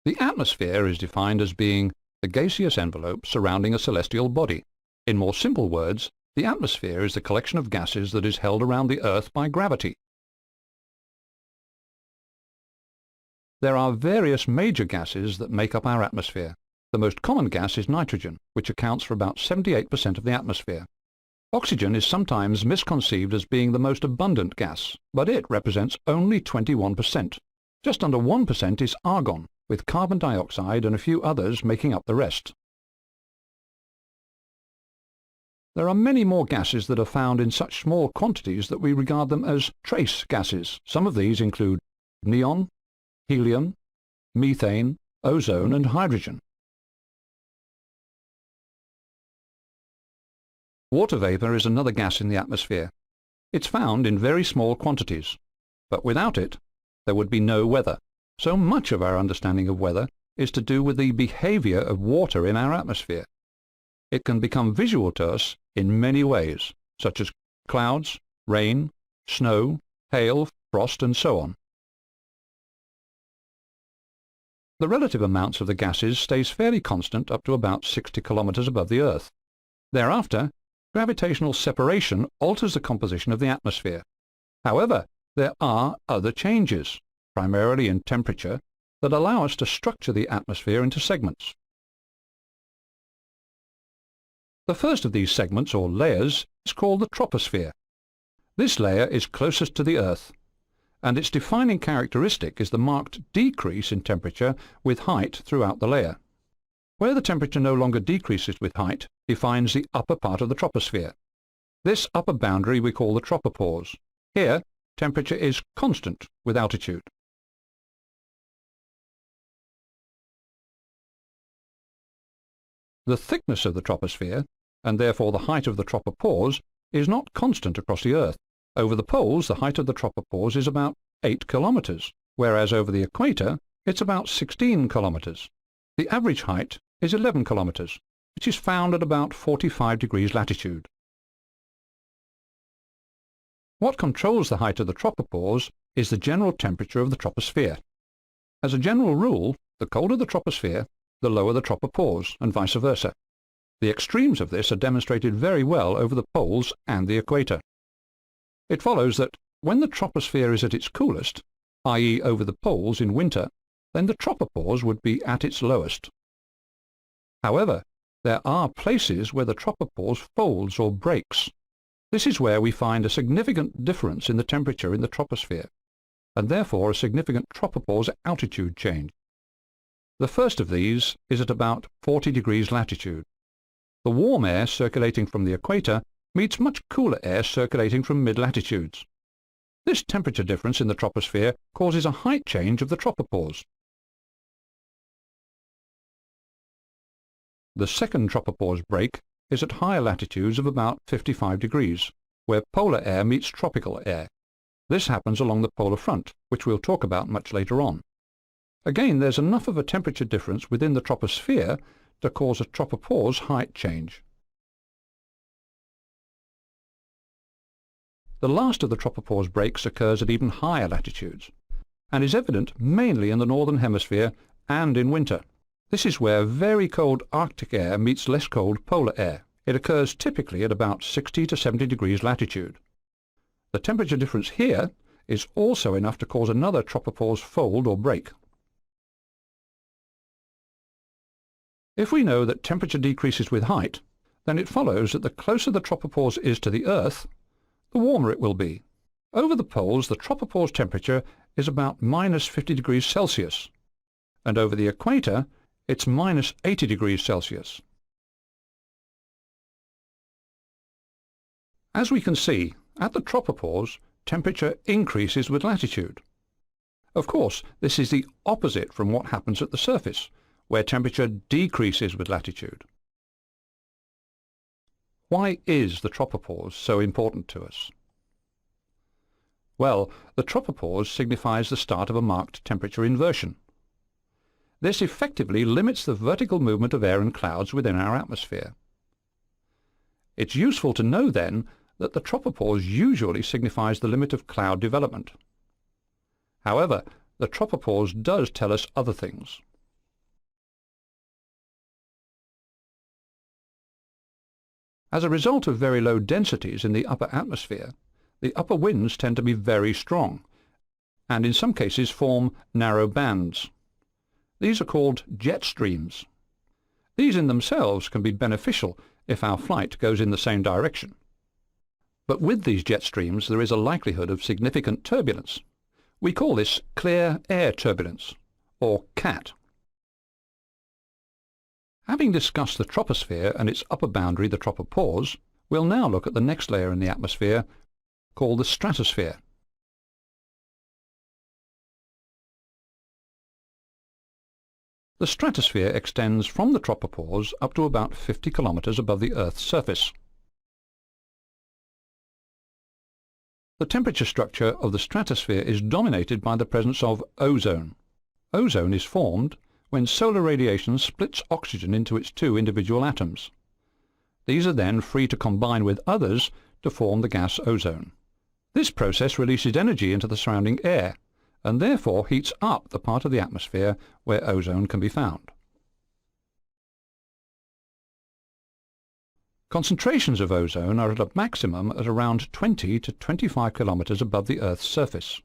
The atmosphere is defined as being the gaseous envelope surrounding a celestial body. In more simple words, the atmosphere is the collection of gases that is held around the Earth by gravity. There are various major gases that make up our atmosphere. The most common gas is nitrogen, which accounts for about 78% of the atmosphere. Oxygen is sometimes misconceived as being the most abundant gas, but it represents only 21%. Just under 1% is argon, with carbon dioxide and a few others making up the rest. There are many more gases that are found in such small quantities that we regard them as trace gases. Some of these include neon, helium, methane, ozone and hydrogen. Water vapor is another gas in the atmosphere. It's found in very small quantities, but without it, there would be no weather. So much of our understanding of weather is to do with the behavior of water in our atmosphere. It can become visual to us in many ways, such as clouds, rain, snow, hail, frost, and so on. The relative amounts of the gases stays fairly constant up to about 60 kilometers above the Earth. Thereafter, gravitational separation alters the composition of the atmosphere. However, there are other changes, primarily in temperature, that allow us to structure the atmosphere into segments. The first of these segments, or layers, is called the troposphere. This layer is closest to the Earth, and its defining characteristic is the marked decrease in temperature with height throughout the layer. Where the temperature no longer decreases with height defines the upper part of the troposphere. This upper boundary we call the tropopause. Here, temperature is constant with altitude. The thickness of the troposphere, and therefore the height of the tropopause, is not constant across the Earth. Over the poles, the height of the tropopause is about 8 kilometers, whereas over the equator, it's about 16 kilometers. The average height is 11 kilometers, which is found at about 45 degrees latitude. What controls the height of the tropopause is the general temperature of the troposphere. As a general rule, the colder the troposphere, the lower the tropopause, and vice versa. The extremes of this are demonstrated very well over the poles and the equator. It follows that when the troposphere is at its coolest, i.e. over the poles in winter, then the tropopause would be at its lowest. However, there are places where the tropopause folds or breaks. This is where we find a significant difference in the temperature in the troposphere, and therefore a significant tropopause altitude change. The first of these is at about 40 degrees latitude. The warm air circulating from the equator meets much cooler air circulating from mid-latitudes. This temperature difference in the troposphere causes a height change of the tropopause. The second tropopause break is at higher latitudes of about 55 degrees, where polar air meets tropical air. This happens along the polar front, which we'll talk about much later on. Again, there's enough of a temperature difference within the troposphere to cause a tropopause height change. The last of the tropopause breaks occurs at even higher latitudes, and is evident mainly in the northern hemisphere and in winter. This is where very cold Arctic air meets less cold polar air. It occurs typically at about 60 to 70 degrees latitude. The temperature difference here is also enough to cause another tropopause fold or break. If we know that temperature decreases with height, then it follows that the closer the tropopause is to the Earth, the warmer it will be. Over the poles, the tropopause temperature is about minus 50 degrees Celsius, and over the equator, it's minus 80 degrees Celsius. As we can see, at the tropopause, temperature increases with latitude. Of course, this is the opposite from what happens at the surface, where temperature decreases with latitude. Why is the tropopause so important to us? Well, the tropopause signifies the start of a marked temperature inversion. This effectively limits the vertical movement of air and clouds within our atmosphere. It's useful to know, then, that the tropopause usually signifies the limit of cloud development. However, the tropopause does tell us other things. As a result of very low densities in the upper atmosphere, the upper winds tend to be very strong, and in some cases form narrow bands. These are called jet streams. These in themselves can be beneficial if our flight goes in the same direction. But with these jet streams there is a likelihood of significant turbulence. We call this clear air turbulence, or CAT. Having discussed the troposphere and its upper boundary, the tropopause, we'll now look at the next layer in the atmosphere, called the stratosphere. The stratosphere extends from the tropopause up to about 50 kilometers above the Earth's surface. The temperature structure of the stratosphere is dominated by the presence of ozone. Ozone is formed when solar radiation splits oxygen into its two individual atoms. These are then free to combine with others to form the gas ozone. This process releases energy into the surrounding air, and therefore heats up the part of the atmosphere where ozone can be found. Concentrations of ozone are at a maximum at around 20 to 25 kilometers above the Earth's surface.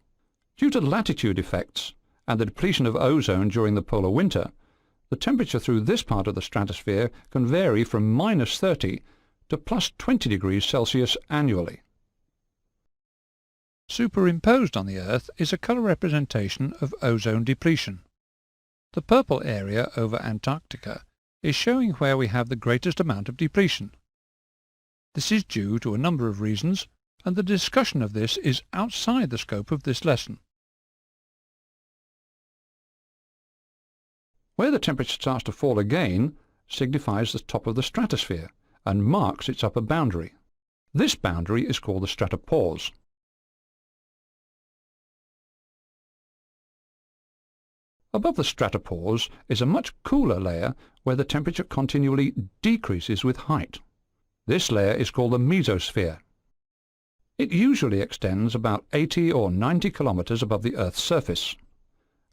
Due to the latitude effects and the depletion of ozone during the polar winter, the temperature through this part of the stratosphere can vary from -30 to +20 degrees Celsius annually. Superimposed on the Earth is a colour representation of ozone depletion. The purple area over Antarctica is showing where we have the greatest amount of depletion. This is due to a number of reasons, and the discussion of this is outside the scope of this lesson. Where the temperature starts to fall again signifies the top of the stratosphere and marks its upper boundary. This boundary is called the stratopause. Above the stratopause is a much cooler layer where the temperature continually decreases with height. This layer is called the mesosphere. It usually extends about 80 or 90 kilometers above the Earth's surface.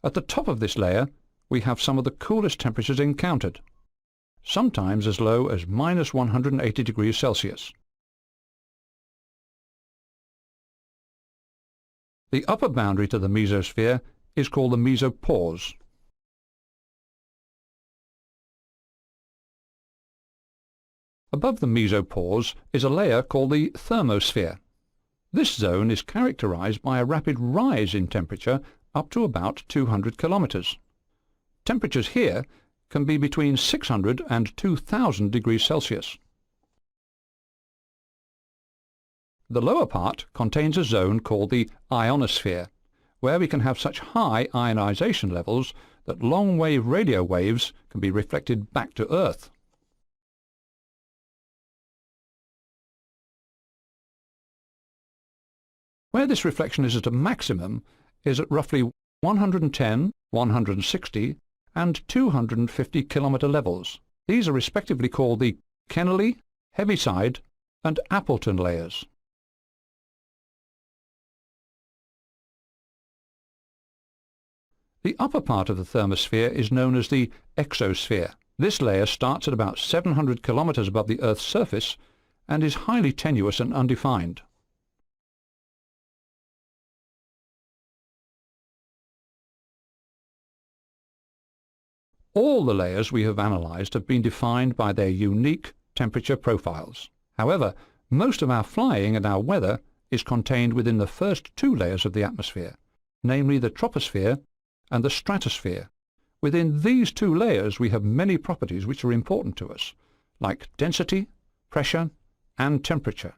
At the top of this layer we have some of the coolest temperatures encountered, sometimes as low as -180 degrees Celsius. The upper boundary to the mesosphere is called the mesopause. Above the mesopause is a layer called the thermosphere. This zone is characterized by a rapid rise in temperature up to about 200 kilometers. Temperatures here can be between 600 and 2000 degrees Celsius. The lower part contains a zone called the ionosphere, where we can have such high ionization levels that long-wave radio waves can be reflected back to Earth. Where this reflection is at a maximum is at roughly 110, 160 and 250 kilometer levels. These are respectively called the Kennelly, Heaviside and Appleton layers. The upper part of the thermosphere is known as the exosphere. This layer starts at about 700 kilometers above the Earth's surface and is highly tenuous and undefined. All the layers we have analysed have been defined by their unique temperature profiles. However, most of our flying and our weather is contained within the first two layers of the atmosphere, namely the troposphere and the stratosphere. Within these two layers we have many properties which are important to us, like density, pressure and temperature.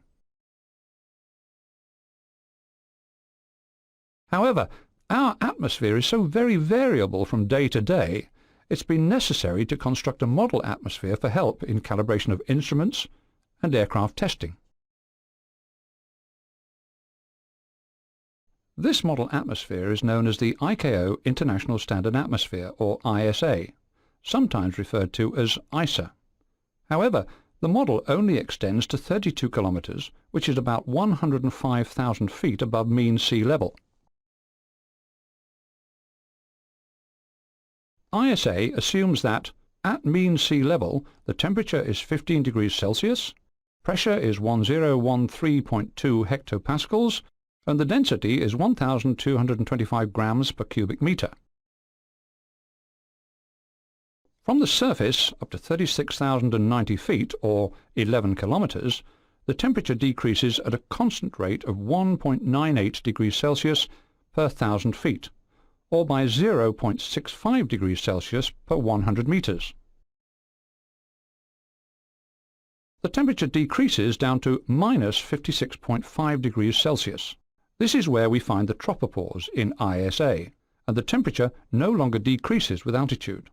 However, our atmosphere is so very variable from day to day, it's been necessary to construct a model atmosphere for help in calibration of instruments and aircraft testing. This model atmosphere is known as the ICAO International Standard Atmosphere, or ISA, sometimes referred to as ISA. However, the model only extends to 32 kilometers, which is about 105,000 feet above mean sea level. ISA assumes that, at mean sea level, the temperature is 15 degrees Celsius, pressure is 1013.2 hectopascals, and the density is 1,225 grams per cubic metre. From the surface up to 36,090 feet, or 11 kilometres, the temperature decreases at a constant rate of 1.98 degrees Celsius per 1,000 feet, or by 0.65 degrees Celsius per 100 metres. The temperature decreases down to minus 56.5 degrees Celsius. This is where we find the tropopause in ISA, and the temperature no longer decreases with altitude.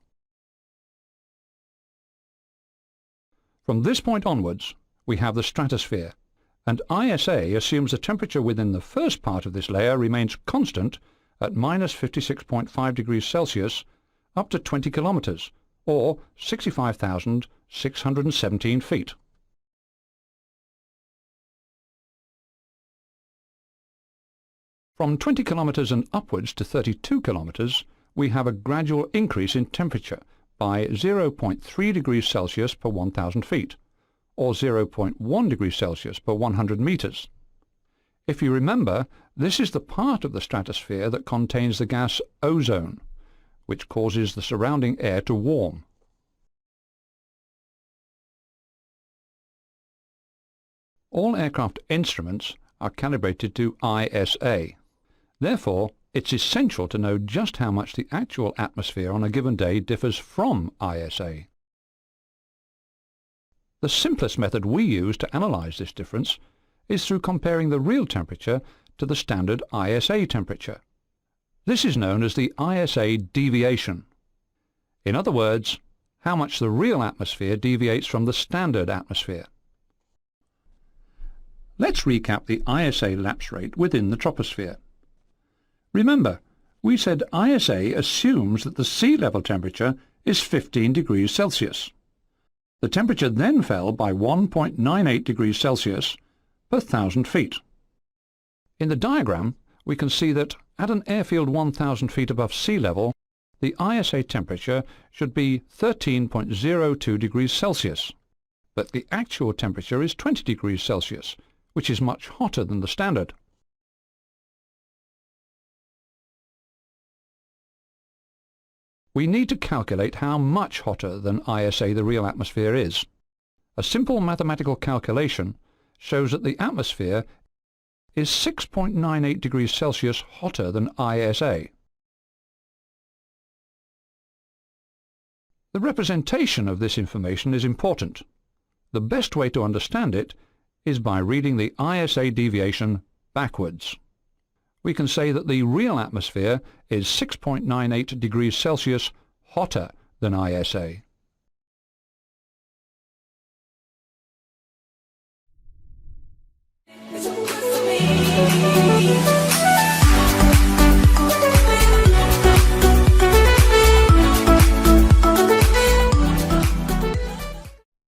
From this point onwards, we have the stratosphere, and ISA assumes the temperature within the first part of this layer remains constant at minus 56.5 degrees Celsius up to 20 kilometres, or 65,617 feet. From 20 kilometres and upwards to 32 kilometres, we have a gradual increase in temperature by 0.3 degrees Celsius per 1,000 feet, or 0.1 degrees Celsius per 100 metres. If you remember, this is the part of the stratosphere that contains the gas ozone, which causes the surrounding air to warm. All aircraft instruments are calibrated to ISA. Therefore, it's essential to know just how much the actual atmosphere on a given day differs from ISA. The simplest method we use to analyse this difference is through comparing the real temperature to the standard ISA temperature. This is known as the ISA deviation. In other words, how much the real atmosphere deviates from the standard atmosphere. Let's recap the ISA lapse rate within the troposphere. Remember, we said ISA assumes that the sea level temperature is 15 degrees Celsius. The temperature then fell by 1.98 degrees Celsius per 1,000 feet. In the diagram, we can see that at an airfield 1,000 feet above sea level, the ISA temperature should be 13.02 degrees Celsius, but the actual temperature is 20 degrees Celsius, which is much hotter than the standard. We need to calculate how much hotter than ISA the real atmosphere is. A simple mathematical calculation shows that the atmosphere is 6.98 degrees Celsius hotter than ISA. The representation of this information is important. The best way to understand it is by reading the ISA deviation backwards. We can say that the real atmosphere is 6.98 degrees Celsius hotter than ISA. It's